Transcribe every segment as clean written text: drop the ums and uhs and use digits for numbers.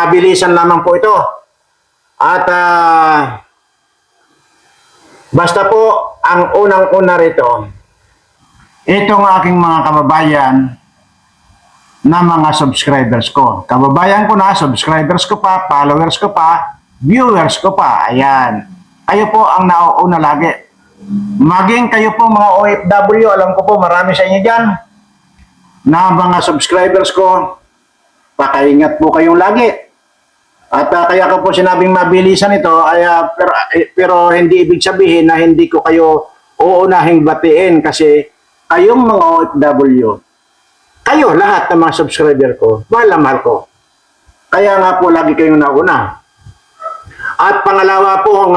mabilisan lamang po ito. At basta po, ang unang-una rito, itong aking mga kababayan na mga subscribers ko. Kababayan ko na, subscribers ko pa, followers ko pa, viewers ko pa. Ayan. Kayo po ang nauuna lagi. Maging kayo po mga OFW, alam ko po marami sa inyo dyan na mga subscribers ko, pakaingat po kayong lagi. At kaya ko po sinabing mabilisan ito, pero hindi ibig sabihin na hindi ko kayo uunahing batiin kasi kayong mga OFW, kayo lahat ng mga subscriber ko, mahal na mahal ko. Kaya nga po lagi kayong nauna. At pangalawa po,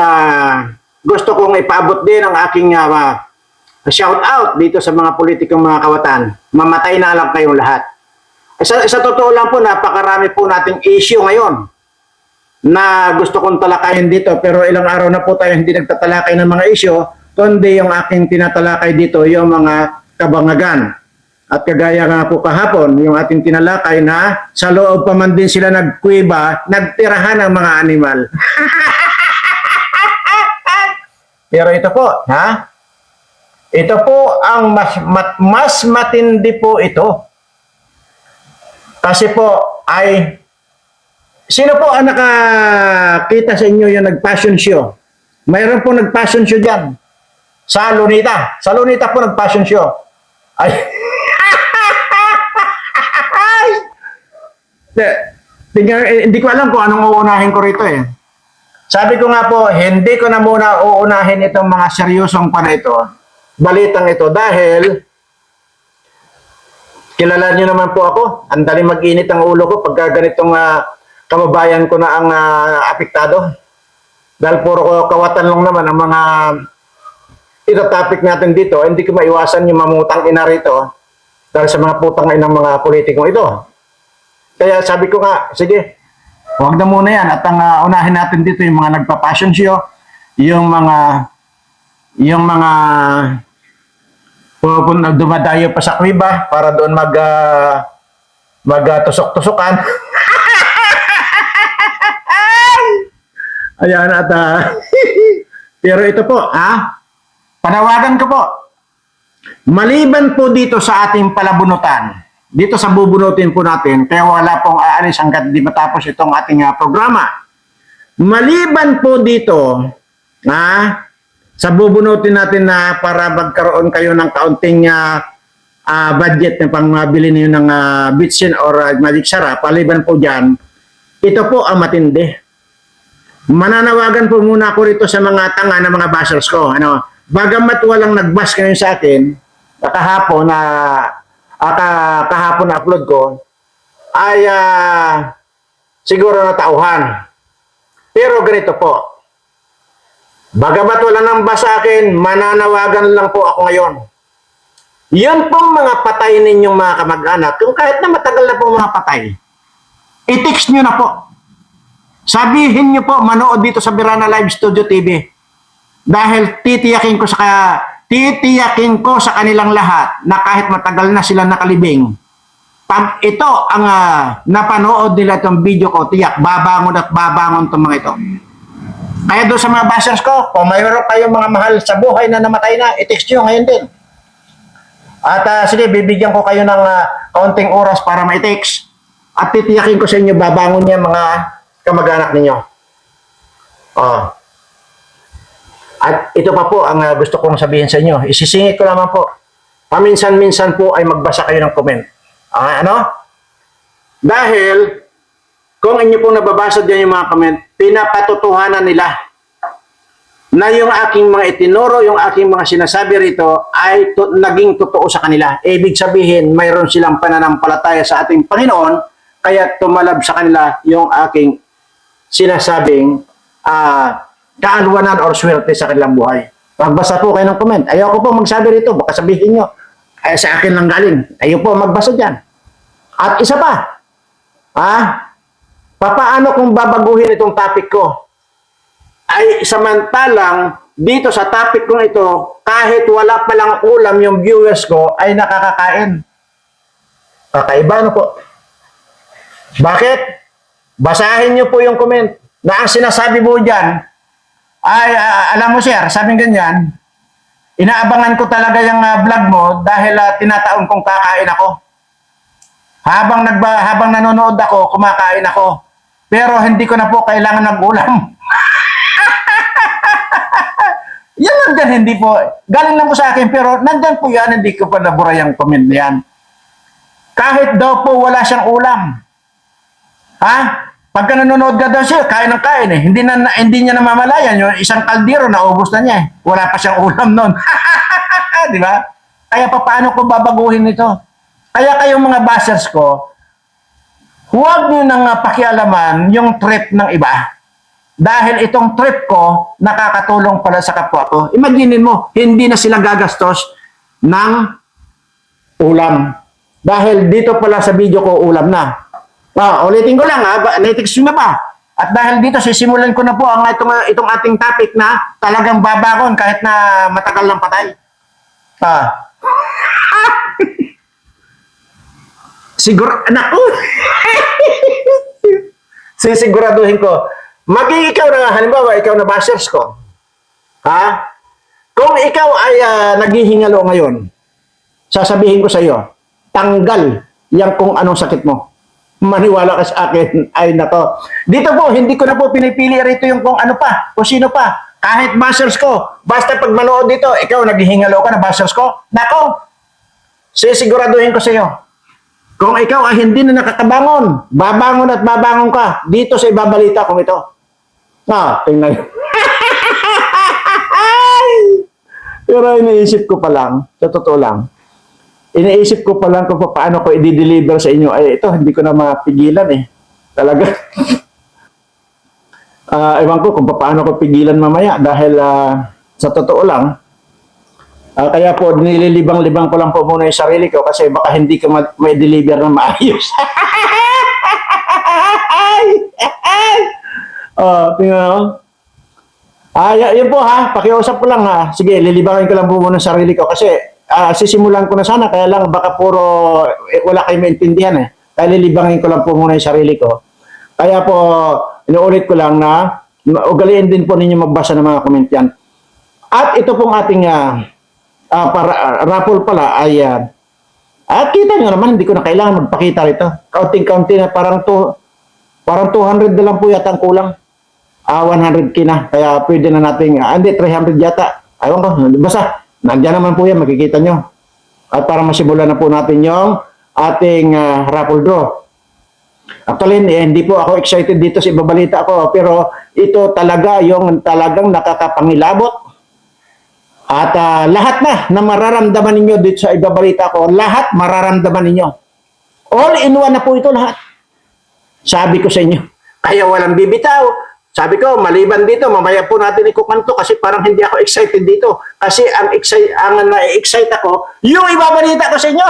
gusto kong ipaabot din ang aking shout out dito sa mga politikong mga kawatan. Mamatay na lang kayong lahat. Sa totoo lang po, napakarami po nating issue ngayon na gusto kong talakayin dito, pero ilang araw na po tayo hindi nagtatalakay ng mga issue, kundi yung aking tinatalakay dito, yung mga kabangagan. At kagaya nga po kahapon, yung ating tinalakay na sa loob pa man din sila nagkuiba, nagtirahan ng mga animal. Pero ito po, ha? Ito po ang mas matindi po ito. Kasi po ay, sino po ang nakakita sa inyo yung nag-fashion show? Mayroon po nag-fashion show dyan. Sa Lunita. Sa Lunita po nag-fashion show. Ay. Hindi ko alam kung anong uunahin ko rito eh. Sabi ko nga po, hindi ko na muna uunahin itong mga seryosong pa na ito. Balitang ito dahil kilala nyo naman po ako. Ang dali mag-init ang ulo ko pagka ganitong kababayan ko na ang apektado. Dahil puro kawatan lang naman ang mga ito-topic natin dito. Hindi ko maiwasan yung mamutang ina rito dahil sa mga putang inang mga politikong ito. Kaya sabi ko nga, sige, huwag na muna yan. At ang unahin natin dito yung mga nagpa-passion show, yung mga dumadayo pa sa Kuiba para doon magtusok-tusokan. Ayan at pero ito po, panawagan ko po. Maliban po dito sa ating palabunutan, dito sa bubunutin po natin, kaya wala pong aalis hanggat di matapos itong ating programa. Maliban po dito, sa bubunutin natin na para magkaroon kayo ng kaunting budget na pangbili niyo ng bitsin or magic sarap, maliban po dyan, ito po ang matindi. Mananawagan po muna ako rito sa mga tanga na mga bashers ko. Bagamat walang nag-bash ngayon sa akin, kahapon kahapon na upload ko, ay siguro natauhan. Pero ganito po, bagamat wala nang bash sa akin, mananawagan lang po ako ngayon. Yan pong mga patay ninyong mga kamag-anak, kung kahit na matagal na po mga patay, i-text nyo na po. Sabihin nyo po, manood dito sa Birana Live Studio TV. Dahil titiyakin ko sa kanilang lahat na kahit matagal na sila nakalibing, pag ito ang napanood nila itong video ko, tiyak, babangon at babangon itong mga ito. Kaya doon sa mga bashers ko, kung mayroon kayong mga mahal sa buhay na namatay na, i-text nyo ngayon din. At sige, bibigyan ko kayo ng kaunting oras para ma-text. At titiyakin ko sa inyo, babangon niya mga kamag-anak ninyo. At ito pa po ang gusto kong sabihin sa inyo. Isisingit ko naman po. Paminsan-minsan po ay magbasa kayo ng comment. Dahil, kung inyo pong nababasa dyan yung mga comment, pinapatotohanan nila na yung aking mga itinuro, yung aking mga sinasabi rito ay naging totoo sa kanila. Ibig sabihin, mayroon silang pananampalataya sa ating Panginoon, kaya tumalab sa kanila yung aking sinasabing kaalwanan or swerte sa kanilang buhay. Magbasa po kayo ng comment. Ayoko po magsabi rito. Baka sabihin nyo, sa akin lang galing. Ayaw po magbasa dyan. At isa pa, papaano kung babaguhin itong topic ko? Ay samantalang dito sa topic kong ito, kahit wala palang ulam yung viewers ko, ay nakakakain. Kakaiba po. Bakit? basahin niyo po yung comment na ang sinasabi mo dyan ay, alam mo sir, sabi ganyan, inaabangan ko talaga yung vlog mo dahil tinataon kong kakain ako. Habang nanonood ako, kumakain ako. Pero hindi ko na po kailangan ng ulam. Yan lang dyan, hindi po. Galing lang po sa akin, pero nandyan po yan, hindi ko pa nabura yung comment na yan. Kahit daw po wala siyang ulam. Ha? Pagka nanonood ka daw siya, kain ng kain eh. Hindi niya namamalayan. Yung isang kaldero, naubos na niya eh. Wala pa siyang ulam nun. Di ba? Kaya paano ko babaguhin ito? Kaya kayong mga bashers ko, huwag niyo nang pakialaman yung trip ng iba. Dahil itong trip ko, nakakatulong pala sa kapwa ko. Imaginin mo, hindi na sila gagastos ng ulam. Dahil dito pala sa video ko, ulam na. Ulitin ko lang naitext nyo na ba? At dahil dito, sisimulan ko na po itong ating topic na talagang babakon kahit na matagal ng patay. Naku! Sisiguraduhin ko, maging ikaw na, halimbawa, ikaw na bashers ko. Ha? Kung ikaw ay naghihingalo ngayon, sasabihin ko sa iyo, tanggal yan kung anong sakit mo. Maniwala ka sa akin, ay nako. Dito po, hindi ko na po pinipili rito yung kung ano pa, kung sino pa. Kahit bashers ko, basta pag manood dito, ikaw naghihingalo ka na bashers ko, nako, sisiguraduhin ko sa iyo. Kung ikaw ay hindi na nakakabangon, babangon at babangon ka dito sa ibabalita kong ito. Tingnan. Pero iniisip ko pa lang, sa totoo lang, iniisip ko pa lang kung paano ko i-deliver sa inyo. Ay, ito, hindi ko na mapigilan eh. Talaga. Ewan ko kung paano ko pigilan mamaya dahil sa totoo lang, kaya po, nililibang-libang ko lang po muna yung sarili ko kasi baka hindi ka may deliver na maayos. Tingnan mo. Yun po ha, pakiusap ko lang ha. Sige, lilibangin ko lang po muna yung sarili ko kasi sisimulan ko na sana, kaya lang baka puro wala kayo maintindihan eh. Kaya lilibangin ko lang po muna yung sarili ko. Kaya po, inuulit ko lang na ugaliin din po ninyo magbasa ng mga comment yan. At ito pong ating raffle pala ay kita nyo naman, hindi ko na kailangan magpakita rito. Kaunting-kaunti na parang 200 na lang po yata ang kulang. 100k na. Kaya pwede na natin, hindi, 300 yata. Ayaw ko, basta, nandiyan naman po yan, makikita nyo. At para masimulan na po natin yung ating raffle draw. Actually, hindi po ako excited dito sa ibabalita ko, pero ito talaga yung talagang nakakapangilabot. At lahat na mararamdaman ninyo dito sa ibabalita ko, lahat mararamdaman ninyo. All in one na po ito lahat. Sabi ko sa inyo, kaya walang bibitaw. Sabi ko, maliban dito, mamaya po natin ikukanto kasi parang hindi ako excited dito. Kasi ang na-excite ako, yung ibabalita ko sa inyo.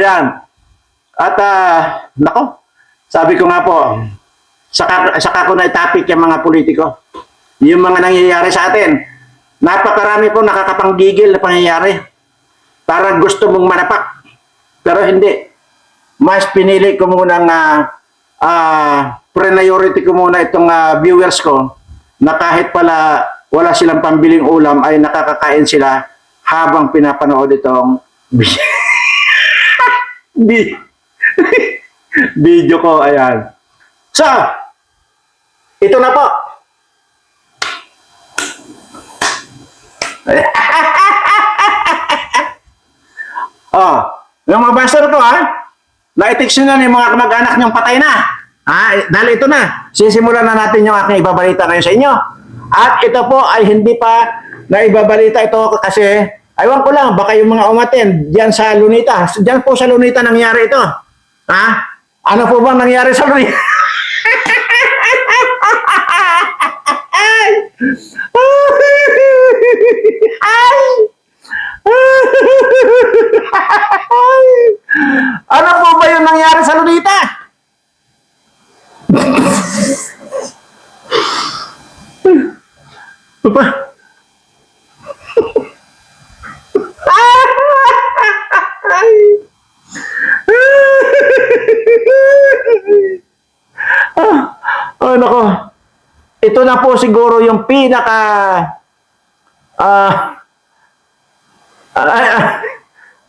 Yan. At, nako, sabi ko nga po, saka ko na i-topic yung mga politiko. Yung mga nangyayari sa atin. Napakarami po nakakapanggigil na pangyayari. Parang gusto mong manapak. Pero hindi. Mas pinili ko muna priority ko muna itong viewers ko na kahit pala wala silang pambiling ulam ay nakakakain sila habang pinapanood itong video ko. Ayan. So, ito na po. Yung mga bastard ko na-text nyo na yung mga kamag-anak nyong patay na. Dahil ito na, sisimulan na natin yung aking ibabalita ngayon sa inyo. At ito po ay hindi pa na ibabalita ito kasi, aywan ko lang, baka yung mga umaten dyan sa Lunita. Dyan po sa Lunita nangyari ito. Ano po bang nangyari sa Lunita? Ano po ba yung nangyari sa Lunita? ito na po siguro yung pinaka ah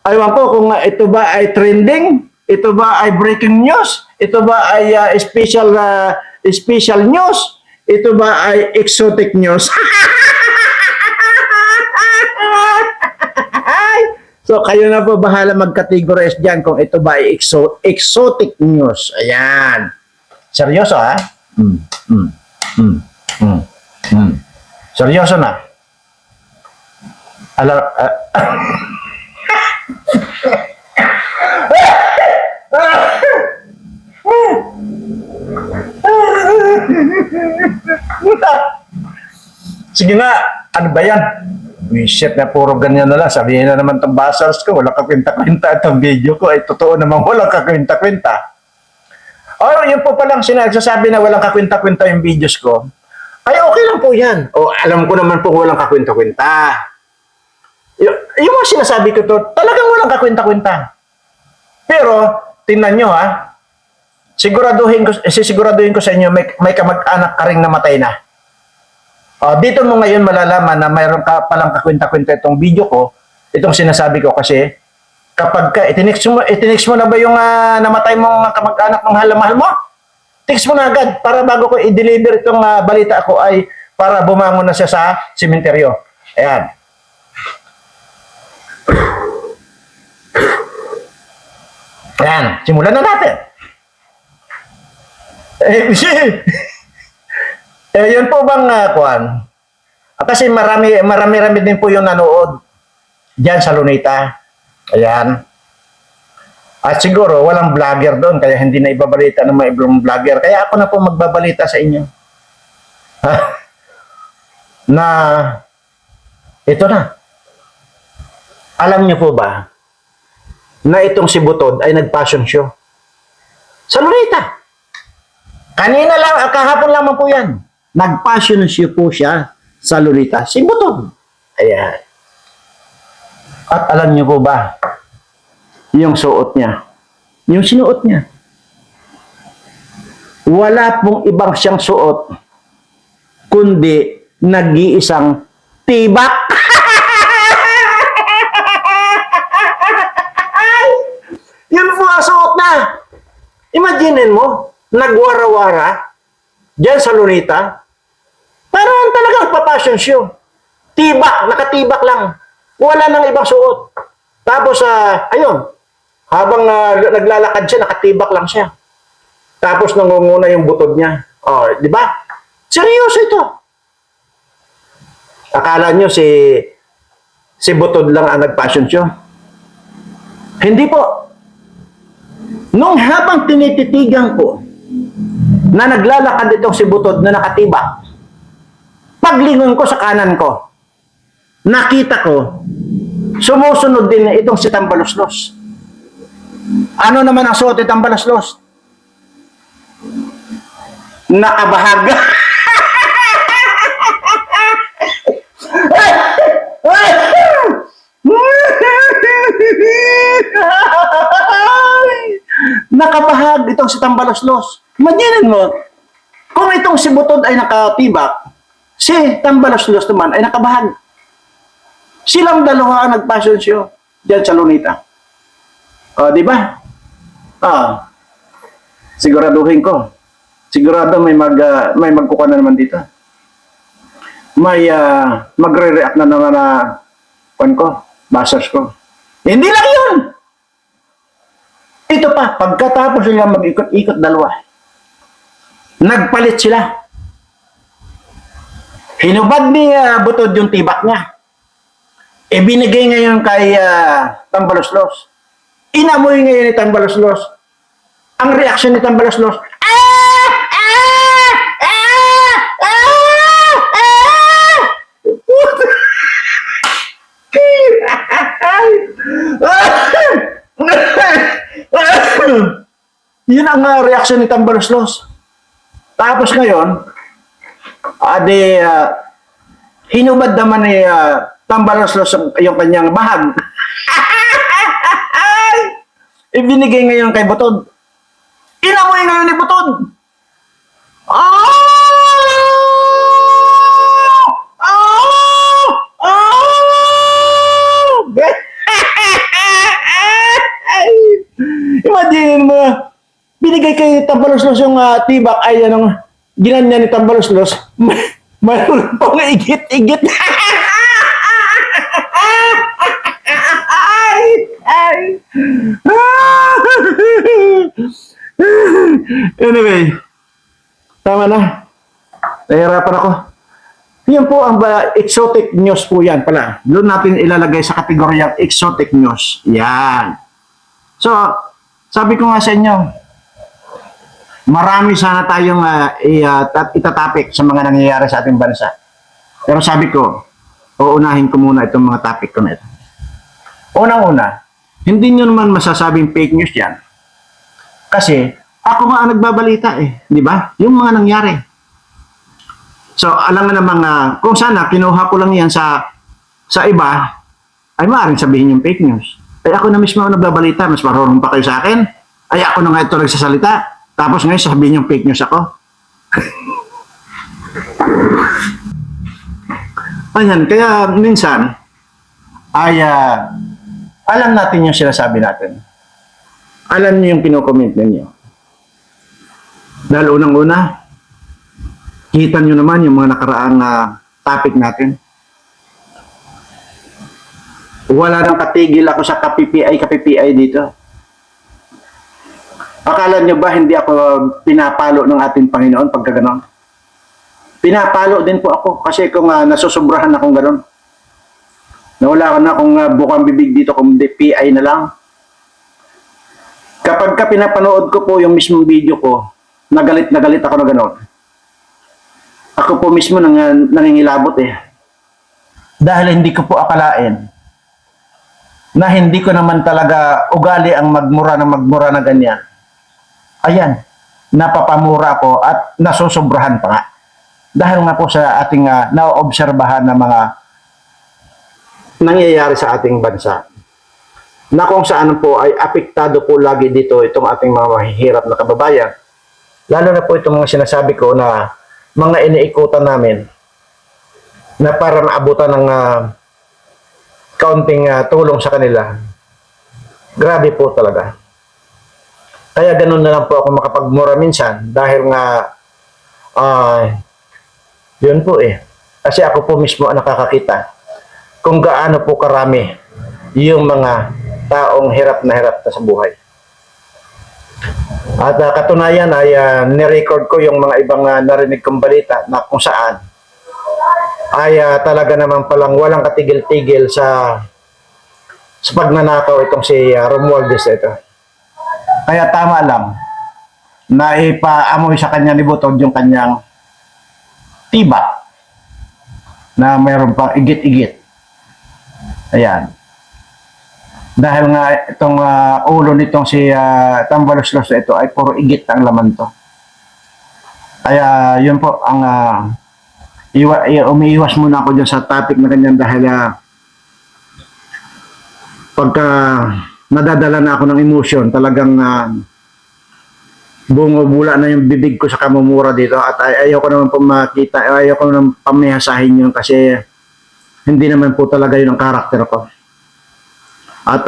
aywan ko kung ito ba ay trending, ito ba ay breaking news, ito ba ay special news, ito ba ay exotic news. So kayo na po bahala mag-categorize dyan kung ito ba ay exotic news. Ayan. Seryoso ha? Seryoso na. Sige na, ano ba yan? Wisit na puro ganyan na lang. Sabihin na naman itong basars ko, walang kakwenta-kwenta itong video ko. Ay totoo naman walang kakwenta-kwenta. O, yun po palang sinasabi na walang kakwenta-kwenta yung videos ko. Ay, okay lang po yan. O, alam ko naman po walang kakwenta-kwenta. Yung mga sinasabi ko to, talagang walang kakwenta-kwenta. Pero, tingnan nyo ha, sisiguraduhin ko sa inyo, may kamag-anak ka ring namatay na. Dito mo ngayon malalaman na mayroon ka palang kakwenta-kwenta itong video ko, itong sinasabi ko kasi, kapag ka, itinext mo na ba yung namatay mong kamag-anak ng mahal na mahal mo? Text mo na agad para bago ko i-deliver itong balita ko ay para bumangon na siya sa sementeryo. Ayan. Ayan, simulan na natin. Yun po bang kuwan? Kasi marami din po yung nanood diyan sa Luneta. Ayan. At siguro walang vlogger doon kaya hindi na ibabalita ng mga ibang vlogger. Kaya ako na po magbabalita sa inyo. Na ito na. Alam niyo po ba na itong si Butod ay nag-fashion show sa Luneta? Kanina lang, kahapon lamang po yan. Nag-fashion show po siya sa Luneta. Si Butod. Ayan. At alam niyo po ba, yung suot niya, yung sinuot niya, wala pong ibang siyang suot, kundi nag-iisang tibak. Yun po ang suot na. Imaginin mo, nagwara-wara, dyan sa Luneta, parang talagang pa-fashion show. Tibak, nakatibak lang. Wala nang ibang suot. Tapos, ayun, habang naglalakad siya, nakatibak lang siya. Tapos nangunguna yung butod niya. Oh, di ba? Seryoso ito. Akala nyo si Butod lang ang nag-fashion show? Hindi po. Nung habang tinititigan ko na naglalakad itong si Butod na nakatibak, paglingon ko sa kanan ko, nakita ko, sumusunod din itong si Tambaloslos. Ano naman ang suot itong Tambaloslos? Nakabahag. Nakabahag itong si Tambaloslos. Imaginin mo, kung itong si Butod ay nakatibak, si Tambaloslos naman ay nakabahag. Silang dalawa ang nag-fashion show diyan sa Luneta. Di ba? Siguraduhin ko. Sigurado may magkukuha na naman dito. May magre-react na naman na basers ko. Hindi lang yun. Ito pa, pagkatapos nila mag-ikot-ikot dalawa, nagpalit sila. Hinubad ni Butod yung tibak niya. Ibinigay ngayon kay Tambaloslos. Inamoy ngayon ni Tambaloslos. Ang reaction ni Tambaloslos, yun ang reaction ni Tambaloslos. Tapos ngayon, hinubad naman ni Tambaloslos yung kanyang bahag. Ibinigay ngayon kay Butod. Inamoy ngayon ni Butod. Tambaluslos yung tibak ay anong ginanya ni Tambaluslos, mayroon pang igit-igit. Ay. Anyway, tama na. Nahihirapan ako. Yan po ang exotic news po yan pala. Doon natin ilalagay sa kategoryang exotic news. Yan. So, sabi ko nga sa inyo, marami sana tayong itatapik sa mga nangyayari sa ating bansa. Pero sabi ko, uunahin ko muna itong mga topic ko na ito. Unang-una, hindi nyo naman masasabing fake news yan. Kasi, ako nga ang nagbabalita eh. Di ba? Yung mga nangyari. So, alam nga namang kung sana, kinuha ko lang yan sa iba, ay maaaring sabihin yung fake news. Ay ako na mismo ang nagbabalita, mas marunong pa kayo sa akin. Ay ako na nga ito nagsasalita. Tapos ngayon sabihin yung fake news ako. Ayan, kaya minsan, ay alam natin yung sinasabi natin. Alam niyo yung kino-comment ninyo. Dahil unang-una, kita nyo naman yung mga nakaraang topic natin. Wala nang katigil ako sa kapipiay dito. Akala nyo ba hindi ako pinapalo ng ating Panginoon pagka ganon? Pinapalo din po ako kasi kung nasusobrahan akong ganon. Nawala ko na kung bukang bibig dito kung PI na lang. Kapag ka pinapanood ko po yung mismong video ko, nagalit ako na ganon. Ako po mismo nangingilabot eh. Dahil hindi ko po akalain na hindi ko naman talaga ugali ang magmura na ganyan. Ayan, napapamura ko at nasusobrahan pa nga. Dahil nga po sa ating naoobserbahan na mga nangyayari sa ating bansa. Na kung saan po ay apektado po lagi dito itong ating mga mahihirap na kababayan. Lalo na po itong mga sinasabi ko na mga iniikutan namin na para maabutan ng kaunting tulong sa kanila. Grabe po talaga. Kaya ganun na lang po ako makapagmura minsan dahil nga yun po eh. Kasi ako po mismo ang nakakakita kung gaano po karami yung mga taong hirap na sa buhay. At katunayan ay nirecord ko yung mga ibang narinig kong balita na kung saan ay talaga naman palang walang katigil-tigil sa pagnanakaw itong si Romualdez ito. Kaya tama lang na ipaamoy sa kanya ni Butod yung kanyang tibak na mayroon pang igit-igit. Ayan. Dahil nga itong ulo nitong si Tambaluslos na ito ay puro igit ang laman to. Kaya yun po ang umiiwas muna ako dyan sa topic na ganyan dahil pagka nadadala na ako ng emotion talagang bumubula na yung bibig ko sa kamumura dito at ayaw ko naman pumakita, ayaw ko naman pamihasahin yun kasi hindi naman po talaga yun ang karakter ko. At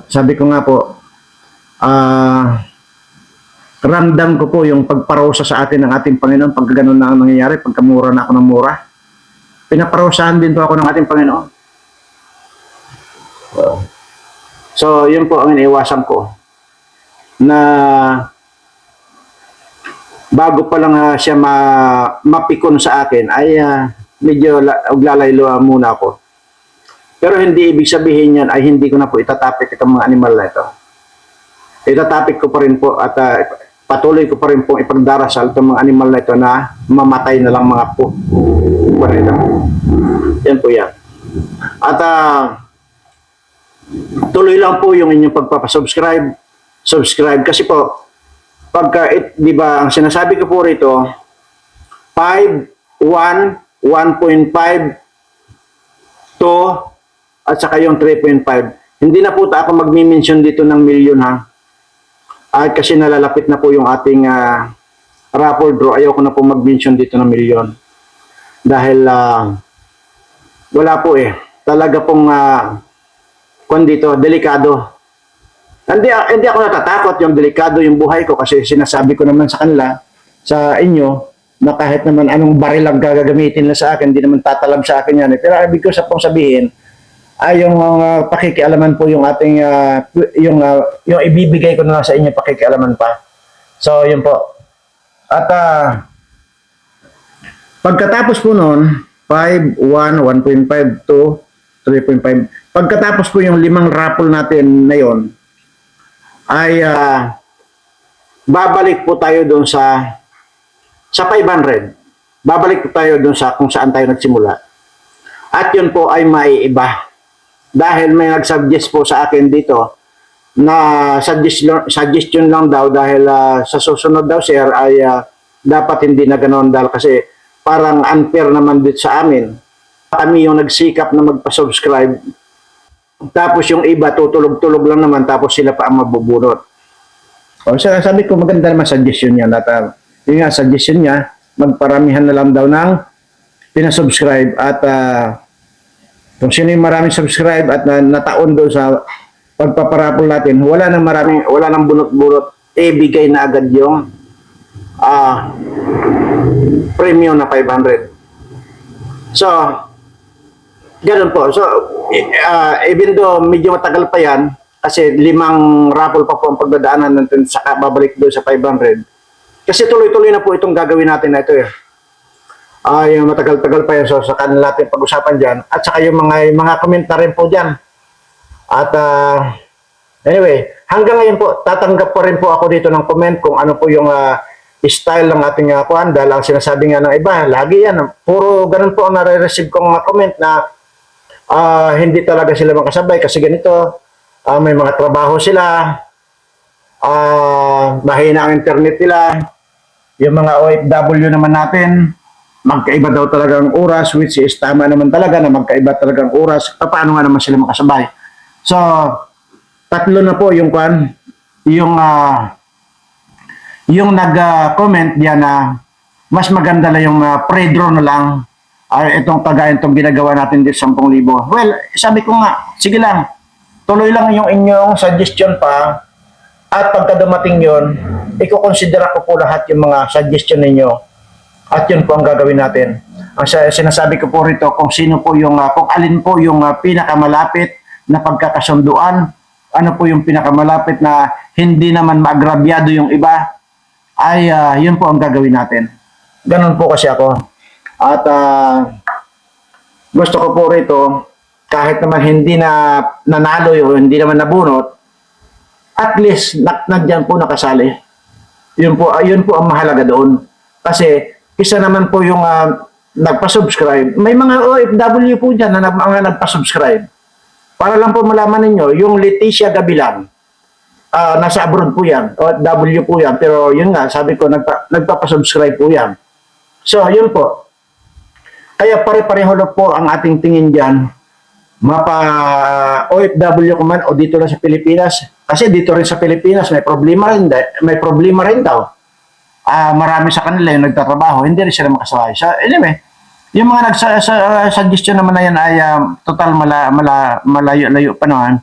sabi ko nga po, ramdam ko po yung pagparusa sa atin ng ating Panginoon pag ganun na ang nangyayari, pagkamura na ako ng mura. Pinaparusahan din po ako ng ating Panginoon. So, yun po ang iniiwasan ko. Na bago pa lang siya mapikon sa akin, ay medyo uglalaylo muna ako. Pero hindi ibig sabihin yan ay hindi ko na po itatapik itong mga animal na ito. Itatapik ko pa rin po at patuloy ko pa rin pong ipagdarasal itong mga animal na ito na mamatay na lang mga po. Yan po yan. At tuloy lang po yung inyong pagpapasubscribe. Subscribe kasi po pagka di ba ang sinasabi ko po rito 5, 1, 1.5 2 at saka yung 3.5. Hindi na po ako magmi-mention dito ng milyon ha. At kasi nalalapit na po yung ating raffle draw. Ayoko na po mag-mention dito ng milyon. Dahil wala po eh. Talaga pong kung dito, delikado. Hindi ako natatakot, yung delikado yung buhay ko kasi sinasabi ko naman sa kanila, sa inyo, na kahit naman anong baril ang gagamitin nila sa akin, hindi naman tatalab sa akin yan. Pero ibig ko sa pong sabihin, ay yung pakikialaman po yung ating, yung ibibigay ko na lang sa inyo, pakikialaman pa. So, yun po. At pagkatapos po nun, 5, 1, 1.5, 2, 3.5. Pagkatapos po yung 5 raffle natin na yun, ay babalik po tayo doon sa 500. Babalik po tayo doon sa kung saan tayo nagsimula. At yun po ay maiiba. Dahil may nag-suggest po sa akin dito na suggestion lang daw dahil sa susunod daw sir ay dapat hindi na ganoon dahil kasi parang unfair naman dito sa amin. Kami yung nagsikap na magpa-subscribe. Tapos yung iba tutulog-tulog lang naman tapos sila pa ang mabubunot. O sabi ko maganda naman suggestion niya. Yung nga suggestion niya, magparamihan na lang daw ng pinasubscribe at kung sino yung maraming subscribe at nataon doon sa pagpaparapol natin, wala nang bunot-bunot, bigay na agad yung premium na 500. So, ganun po. So, even though medyo matagal pa yan, kasi 5 raffle pa po ang pagdadaanan natin saka babalik doon sa 500. Kasi tuloy-tuloy na po itong gagawin natin na ito eh. Yung matagal-tagal pa yan. So, sa kanila natin pag-usapan dyan. At saka yung mga comment na rin po dyan. At anyway, hanggang ngayon po, tatanggap po rin po ako dito ng comment kung ano po yung style ng ating kuhan. Dahil ang sinasabi nga ng iba, lagi yan. Puro ganun po ang nare-receive kong comment na hindi talaga sila makasabay kasi ganito, may mga trabaho sila, mahina ang internet nila, yung mga OFW naman natin, magkaiba daw talagang oras, which is tama naman talaga na magkaiba talagang oras, paano nga naman sila makasabay. So, 3 na po yung kwan, yung nag-comment diyan na mas maganda lang yung pre-draw na lang itong kagaya itong ginagawa natin dito 10,000. Well, sabi ko nga, sige lang, tuloy lang yung inyong suggestion pa at pagka dumating yun, iko-consider ko po lahat yung mga suggestion ninyo at yun po ang gagawin natin. Ang sinasabi ko po rito kung sino po yung, kung alin po yung pinakamalapit na pagkakasunduan, ano po yung pinakamalapit na hindi naman maagrabyado yung iba, ay yun po ang gagawin natin. Ganun po kasi ako. At gusto ko po rito, kahit naman hindi na nanalo o hindi naman nabunot, at least nandiyan po nakasali. Yun po ang mahalaga doon. Kasi isa naman po yung nagpa-subscribe. May mga OFW po dyan na mga nagpa-subscribe. Para lang po malaman ninyo, yung Leticia Gabilan, nasa abroad po yan, OFW po yan, pero yun nga, sabi ko, nagpapa-subscribe po yan. So, yun po. Kaya pare-pareho po ang ating tingin dyan, OFW ko man o dito lang sa Pilipinas. Kasi dito rin sa Pilipinas, may problema rin daw. Marami sa kanila yung nagtatrabaho, hindi rin sila makasabay. So, anyway, yung mga suggestion naman na yan ay total malayo-layo pa naman.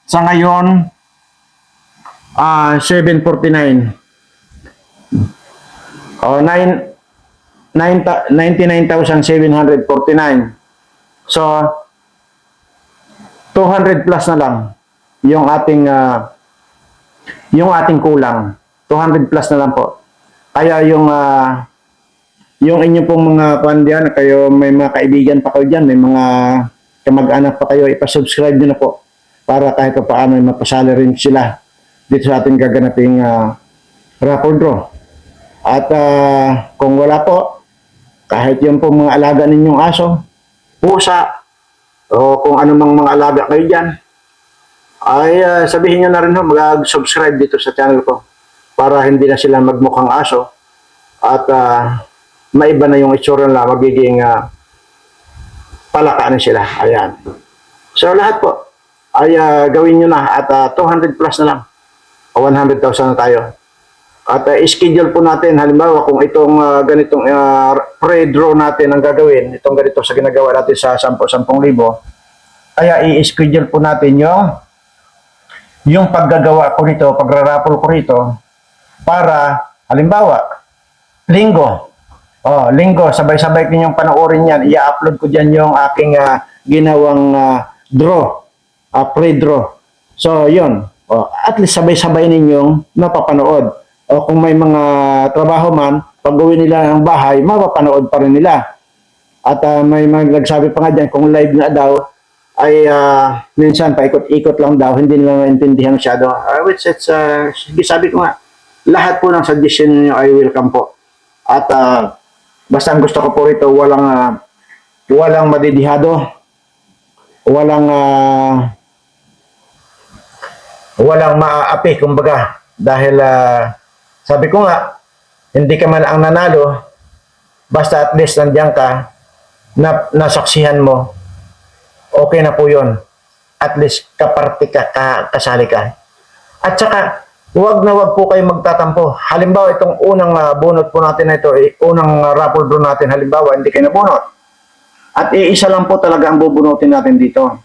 Sa ngayon, 749. 99,749. So, 200 plus na lang yung ating kulang. 200 plus na lang po. Kaya yung inyo pong mga kandiyan, kayo may mga kaibigan pa kayo dyan, may mga kamag-anak pa kayo, ipasubscribe nyo na po para kahit pa paano mapasali rin sila dito sa ating gaganaping raffle draw. At kung wala po, kahit yung pong mga alaga ninyong aso, pusa, o kung anumang mga alaga kayo dyan, ay sabihin nyo na rin mag-subscribe dito sa channel ko para hindi na sila magmukhang aso at maiba na yung itsura nila, magiging palakaan sila. Ayan. So lahat po ay gawin nyo na at 200 plus na lang o 100,000 na tayo. At schedule po natin, halimbawa kung itong ganitong pre-draw natin ang gagawin, itong ganito sa ginagawa natin sa 10,000, kaya i-schedule po natin yung yung paggagawa ko nito, pagrarapol ko rito, para, halimbawa, linggo, linggo, sabay-sabay ninyong panoorin yan, i-upload ko dyan yung aking ginawang draw, pre-draw. So, yun. At least sabay-sabay ninyong mapapanood. O kung may mga trabaho man, pag uwi nila ng bahay, mapapanood pa rin nila. At may mga nagsabi pa nga dyan, kung live nga daw, ay minsan paikot-ikot lang daw, hindi nila naintindihan masyado. Which it's, sabi ko nga, lahat po ng suggestion niyo ay welcome po. At basta ang gusto ko po rito, walang madidihado, walang maaapi, kumbaga. Dahil sabi ko nga, hindi ka man ang nanalo, basta at least nandiyan ka, nasaksihan mo, okay na po yun. At least kaparte ka, kasali ka. At saka, huwag na huwag po kayo magtatampo. Halimbawa, itong unang bunot po natin na ito, unang raffle draw natin, halimbawa, hindi kayo nabunot. At iisa lang po talaga ang bubunutin natin dito.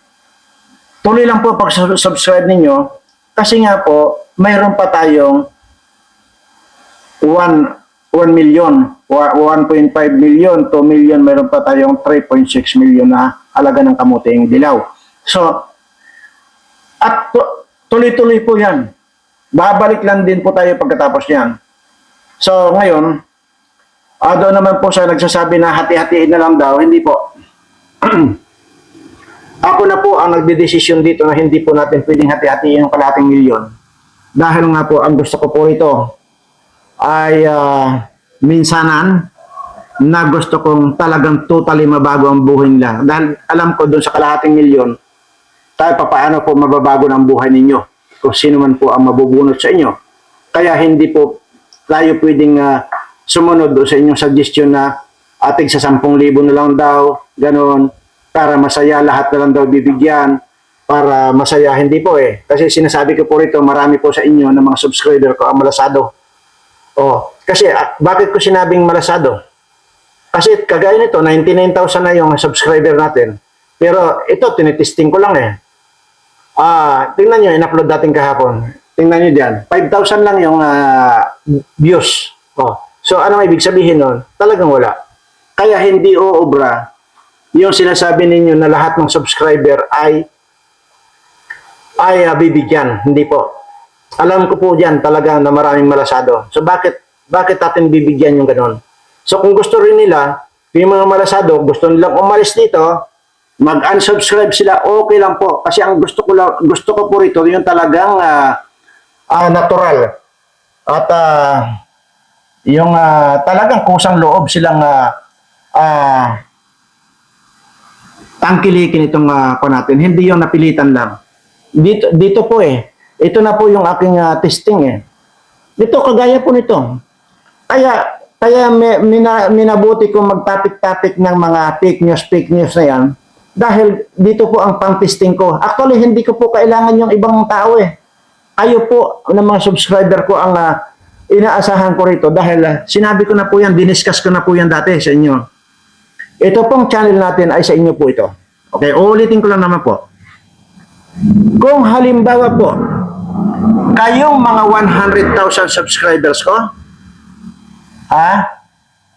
Tuloy lang po pag-subscribe ninyo, kasi nga po, mayroon pa tayong 1 million, 1.5 million, 2 million, mayroon pa tayong 3.6 million na halaga ng kamuting dilaw. So, at tuloy-tuloy po yan. Babalik lang din po tayo pagkatapos yan. So, ngayon, doon naman po sa nagsasabi na hati-hatiin na lang daw, hindi po. Ako na po ang nagdedesisyon dito na hindi po natin pwedeng hati-hatiin yung kalating milyon. Dahil nga po, ang gusto ko po ito ay minsanan na gusto kong talagang totally mabago ang buhay nila. Dahil alam ko doon sa kalahating milyon, tayo paano po mababago ng buhay ninyo kung sino man po ang mabubunot sa inyo. Kaya hindi po tayo pwedeng sumunod doon sa inyong suggestion na ating sa 10,000 na lang daw, ganoon, para masaya, lahat na lang daw bibigyan, para masaya. Hindi po eh. Kasi sinasabi ko po rito, marami po sa inyo na mga subscriber ko ang malasado. Kasi bakit ko sinabing malasado? Kasi kagaya nito, 99,000 na yung subscriber natin. Pero ito, tinitesting ko lang eh. Tingnan nyo, in-upload natin kahapon. Tingnan nyo dyan, 5,000 lang yung views. So ano ibig sabihin nun? Talagang wala. Kaya hindi uubra yung sinasabi ninyo na lahat ng subscriber ay bibigyan. Hindi po. Alam ko po dyan talaga na maraming malasado. So bakit natin bibigyan yung ganon? So kung gusto rin nila, yung mga malasado, gusto nilang umalis dito, mag-unsubscribe sila, okay lang po. Kasi ang gusto ko po rito, yung talagang natural. At yung talagang kusang loob silang tangkilikin itong ko natin. Hindi yung napilitan lang. Dito po eh. Ito na po yung aking testing eh. Dito, kagaya po nito. Kaya minabuti kong magtapik-tapik ng mga fake news na yan. Dahil dito po ang pang-testing ko. Actually, hindi ko po kailangan yung ibang tao eh. Ayo po ng mga subscriber ko ang inaasahan ko rito. Dahil sinabi ko na po yan, diniscuss ko na po yan dati sa inyo. Ito pong channel natin ay sa inyo po ito. Okay, uulitin ko lang naman po. Kung halimbawa po, kayong mga 100,000 subscribers ko,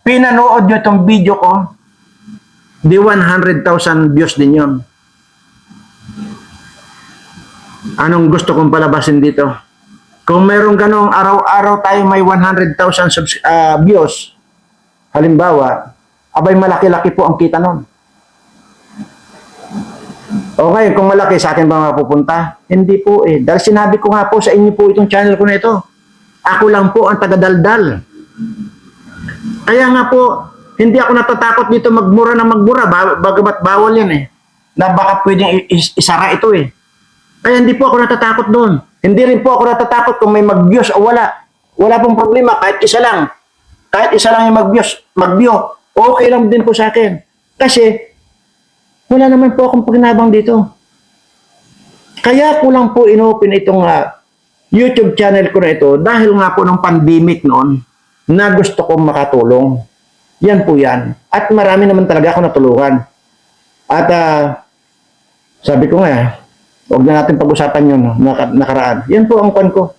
pinanood nyo itong video ko, di 100,000 views din yun. Anong gusto kong palabasin dito? Kung mayroong ganong araw-araw tayo may 100,000 views, halimbawa, abay malaki-laki po ang kita nun. Okay, kung malaki, sa akin ba mapupunta? Hindi po eh. Dahil sinabi ko nga po sa inyo po itong channel ko na ito. Ako lang po ang tagadaldal. Kaya nga po, hindi ako natatakot dito magmura na magmura. Bagamat bawal yan eh. Na baka pwedeng isara ito eh. Kaya hindi po ako natatakot doon. Hindi rin po ako natatakot kung may mag-views o wala. Wala pong problema, kahit isa lang. Kahit isa lang yung mag-view, okay lang din po sa akin. Kasi, wala naman po akong pakinabang dito. Kaya ko lang po inopen itong YouTube channel ko na ito dahil nga po ng pandemic noon na gusto kong makatulong. Yan po yan. At marami naman talaga ako natulungan. At sabi ko nga, Huwag na natin pag-usapan yun, no? Nakaraan. Yan po ang kwan ko.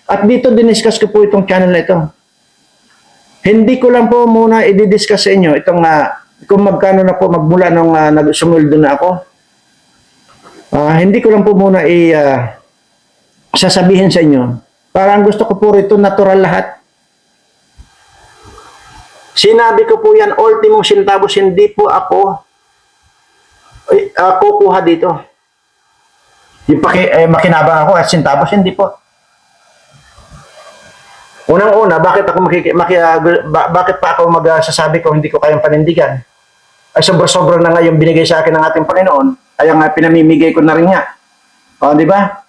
At dito, diniscuss ko po itong channel na ito. Hindi ko lang po muna i-discuss sa inyo itong kung magkano na po magmula nung nagsumuldo na ako. Hindi ko lang po muna sasabihin sa inyo. Parang gusto ko po rito natural lahat. Sinabi ko po yan, ultimong centavos, hindi po ako kukuha dito. Yung makinabang ako at centavos, hindi po. Unang-una, bakit pa ako magsasabi ko hindi ko kayang panindigan? Ay sobra-sobra na nga yung binigay sa akin ng ating Panginoon, kaya nga pinamimigay ko na rin niya. O, di ba?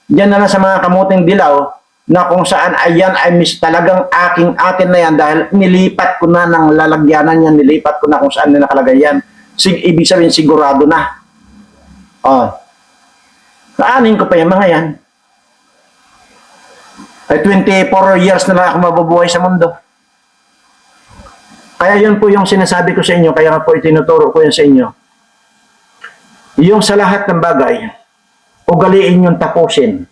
Diyan na lang sa mga kamuting dilaw na kung saan ayan ay talagang akin na yan dahil nilipat ko na ng lalagyanan yan, nilipat ko na kung saan na nakalagay yan. Ibig sabihin sigurado na. O, kaanin ko pa yung mga yan. Ay 24 years na lang ako mabubuhay sa mundo. Kaya yun po yung sinasabi ko sa inyo, kaya nga po itinuturo ko yan sa inyo. Yung sa lahat ng bagay, ugaliin yung tapusin.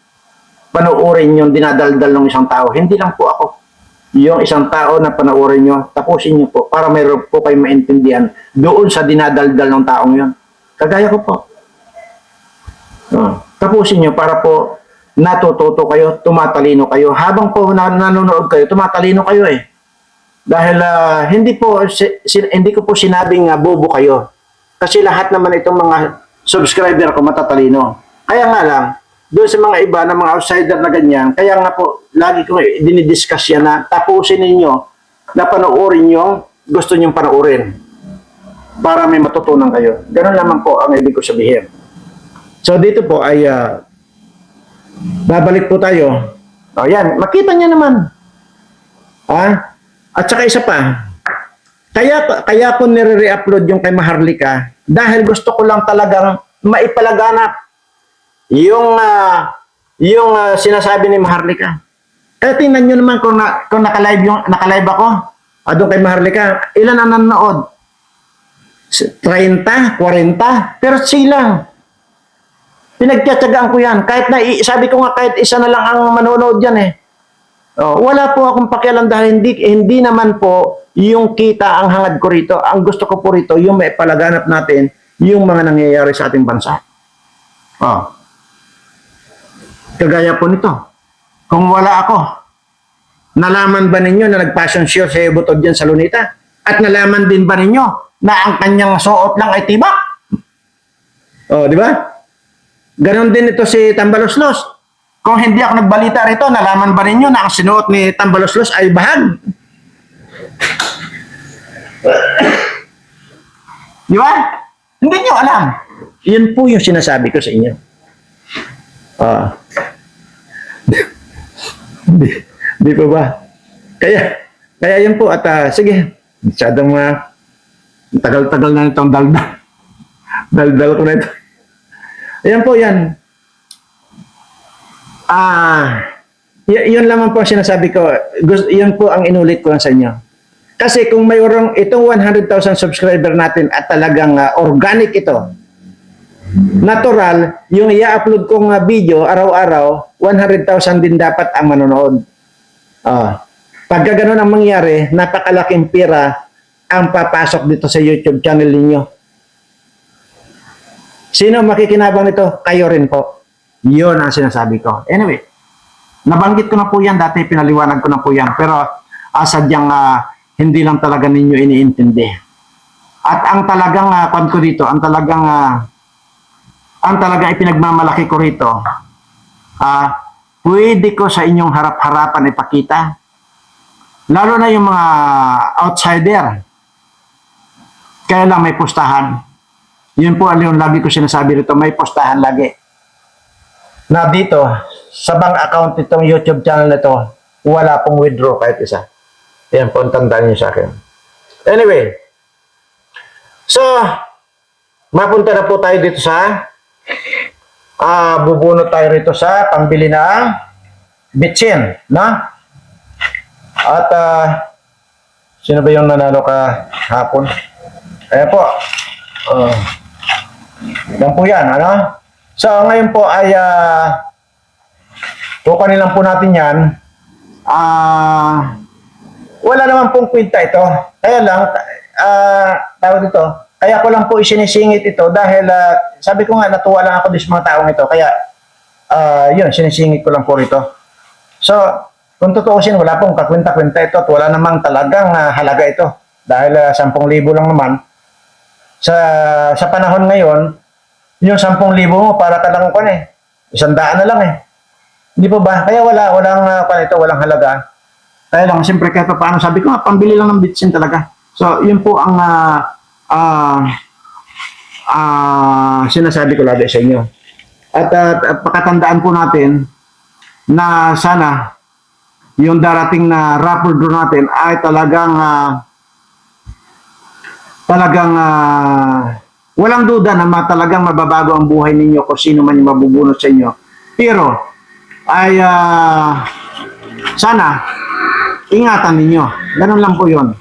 Panuorin yung dinadaldal ng isang tao. Hindi lang po ako. Yung isang tao na panuorin nyo, tapusin nyo po para mayroon po kayo maintindihan doon sa dinadaldal ng taong yun. Kagaya ko po. Tapusin nyo para po natututo kayo, tumatalino kayo. Habang po nanonood kayo, tumatalino kayo eh. Dahil hindi ko po sinabing bobo kayo. Kasi lahat naman itong mga subscriber ko matatalino. Kaya nga lang, doon sa mga iba na mga outsider na ganyan, kaya nga po, lagi ko dinidiscuss yan na tapusin ninyo na panoorin yung gusto nyong panoorin para may matutunan kayo. Ganun naman po ang ibig ko sabihin. So dito po ay babalik po tayo. O yan, makita niya naman. At saka isa pa, kaya po nire-upload yung kay Maharlika dahil gusto ko lang talagang maipalaganap yung sinasabi ni Maharlika. Kaya tingnan nyo naman kung naka-live ako doon kay Maharlika, ilan ang nanonood? 30, 40, pero silang. Pinagtiyatsagaan ko yan. Sabi ko nga kahit isa na lang ang manonood yan eh. Wala po akong pakialam dahil hindi naman po yung kita ang hangad ko rito. Ang gusto ko po rito, yung may palaganap natin, yung mga nangyayari sa ating bansa. Kagaya po nito. Kung wala ako, nalaman ba ninyo na nag-passion show sa Butod dyan sa Lunita? At nalaman din ba ninyo na ang kanyang suot lang ay tibak? Di ba? Ganon din ito si Tambaloslos. Kung hindi ako nagbalita rito, nalaman ba ninyo na ang sinuot ni Tambaloslos ay bahag? Di ba? Hindi nyo alam. Yun po yung sinasabi ko sa inyo. Di po ba? Kaya yun po. At sige, masyadong tagal-tagal na itong daldal. Daldal ko na ito. Ayan po yan. Yun lamang po sinasabi ko. Yun po ang inulit ko lang sa inyo. Kasi kung mayroong itong 100,000 subscriber natin at talagang organic ito, natural, yung i-upload kong video araw-araw, 100,000 din dapat ang manonood. Pagka ganun ang mangyari, napakalaking pera ang papasok dito sa YouTube channel ninyo. Sino makikinabang nito? Kayo rin po. Yun ang sinasabi ko. Anyway, nabanggit ko na po yan. Dati pinaliwanag ko na po yan. Pero sadyang hindi lang talaga ninyo iniintindi. At ang talagang kwan ko dito, ang talagang ipinagmamalaki ko rito, pwede ko sa inyong harap-harapan ipakita. Lalo na yung mga outsider. Kaya lang may pustahan. Yun po yung lagi ko sinasabi rito, may postahan lagi. Na dito, sa bank account itong YouTube channel na ito, wala pong withdraw kahit isa. Yan po ang tandaan niyo sa akin. Anyway, so, mapunta na po tayo dito sa, bubunot tayo rito sa pambili ng bitsin, no? At, sino ba yung nanalo ka hapon? Ayan po. Yan po yan, ano? So, ngayon po ay kukunin lang po natin yan. Wala naman pong kwenta ito. Kaya lang, tawag dito, kaya ko lang po isinisingit ito dahil sabi ko nga, natuwa lang ako din sa mga taong ito. Kaya, yun, sinisingit ko lang po rito. So, kung tutuusin, wala pong kakwenta-kwenta ito at wala namang talagang halaga ito. Dahil 10,000 lang naman. Sa panahon ngayon, yung 10,000 mo para ka lang ko 100 na lang Hindi po ba? Kaya walang halaga. Kaya lang, siyempre kahit paano, sabi ko nga, pambili lang ng bitsin talaga. So, yun po ang sinasabi ko lagi sa inyo. At pakatandaan po natin na sana yung darating na raffle draw natin ay talagang walang duda na talagang mababago ang buhay ninyo kung sino man yung mabubunot sa inyo. Pero ay sana ingatan ninyo. Ganun lang po yun.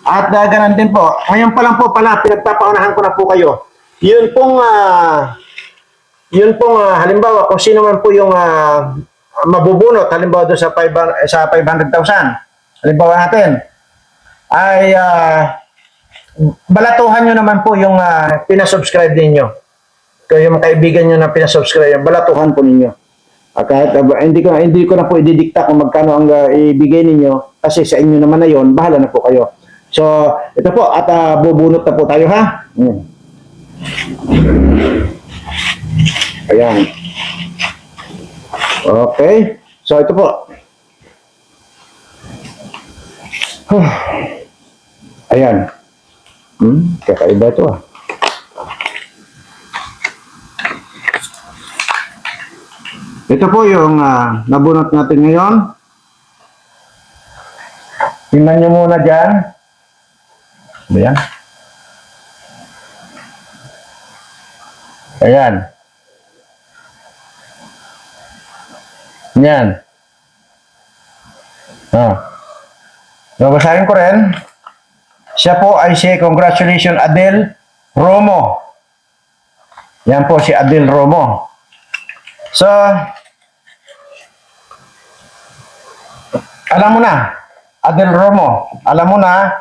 At ganun din po. Ngayon pa lang po pala, pinagpapaunahan ko na po kayo. Yun pong halimbawa kung sino man po yung mabubunot, halimbawa doon sa 500,000, halimbawa natin, ay balatuhan nyo naman po yung pinasubscribe ninyo. Kaya yung kaibigan nyo na pinasubscribe, balatuhan po ninyo. Kahit hindi ko na po ididikta kung magkano ang ibigay ninyo kasi sa inyo naman na yon, bahala na po kayo. So, ito po, at bubunot na po tayo, ha? Ayan. Okay. So, ito po. Ayan. Kakaiba ito, Ito po yung nabunot natin ngayon. Tingnan nyo muna dyan. Ayan. Ayan. Ayan. Babasahin ko rin. Siya po ay si congratulations Adel Romo. Yan po si Adel Romo. So, alam mo na, Adel Romo, alam mo na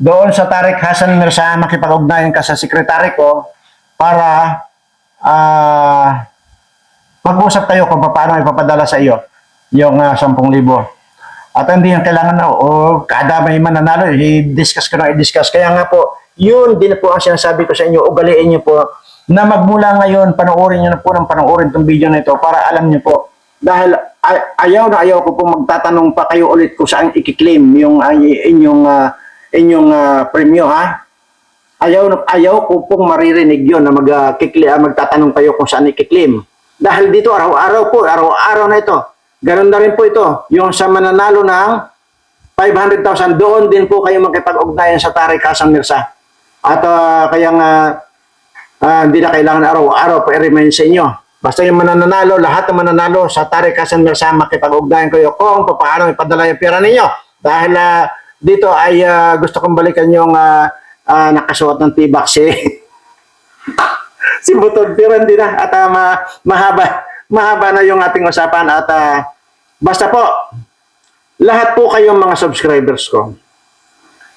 doon sa Tariq Hassan Mirza makipag-ugnayan ka sa sekretary ko para mag-usap tayo kung paano ipapadala sa iyo yung 10,000. At hindi yung kailangan na, kada may mananalo, i-discuss ko na i-discuss. Kaya nga po, yun din po ang sinasabi ko sa inyo, ugaliin niyo po na magmula ngayon, panoorin niyo na po ng panoorin itong video na ito para alam niyo po. Dahil ayaw ko pong magtatanong pa kayo ulit kung saan i-claim yung inyong premyo, ha? Ayaw ko pong maririnig yun na magtatanong kayo kung saan i-claim. Dahil dito araw-araw na ito. Ganon na rin po ito. Yung sa mananalo ng 500,000, doon din po kayo makipag-ugnayan sa Tariq Hassan Mirza. At kaya nga, hindi na kailangan araw-araw pa i-remind sa inyo. Basta yung mananalo, lahat ng mananalo sa Tariq Hassan Mirza, makipag-ugnayan kayo kung paano ipadala yung pera ninyo. Dahil dito ay gusto kong balikan yung nakasuot ng T-Box si Butod, pero hindi na. At mahaba na yung ating usapan. At basta po, lahat po kayong mga subscribers ko,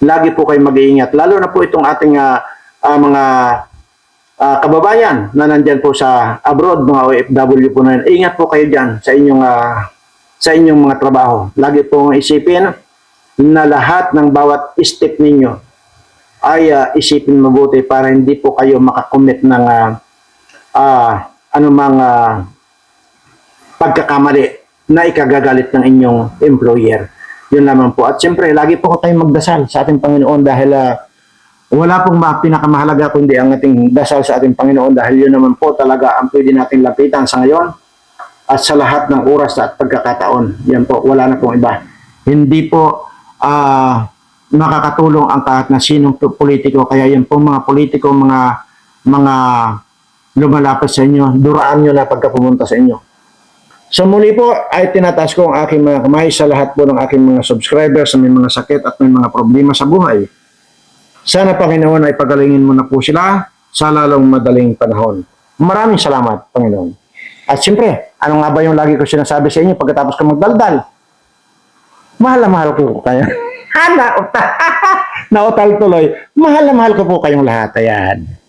lagi po kayong mag-iingat. Lalo na po itong ating mga kababayan na nandyan po sa abroad, mga OFW po na yun. Ingat po kayo dyan sa inyong mga trabaho. Lagi pong isipin na lahat ng bawat step ninyo ay isipin mabuti para hindi po kayo makakommit ng anumang pagkakamali na ikagagalit ng inyong employer. Yun naman po. At siyempre, lagi po kayong magdasal sa ating Panginoon dahil wala pong pinakamahalaga kundi ang ating dasal sa ating Panginoon dahil yun naman po talaga ang pwede nating lapitan sa ngayon at sa lahat ng oras at pagkakataon. Yan po, wala na pong iba. Hindi po makakatulong ang kahit na sinong politiko. Kaya yun po mga politiko, mga lumalapit sa inyo, duraan nyo na pagka pumunta sa inyo. So muli po ay tinataas ko ang aking mga kamay sa lahat po ng aking mga subscribers na may mga sakit at may mga problema sa buhay. Sana Panginoon ay pagalingin mo na po sila sa lalong madaling panahon. Maraming salamat, Panginoon. At siyempre, ano nga ba yung lagi ko sinasabi sa inyo pagkatapos ko magdaldal? Mahal na mahal ko kayo. Nautal tuloy. Mahal na mahal ko po kayong lahat. Ayan.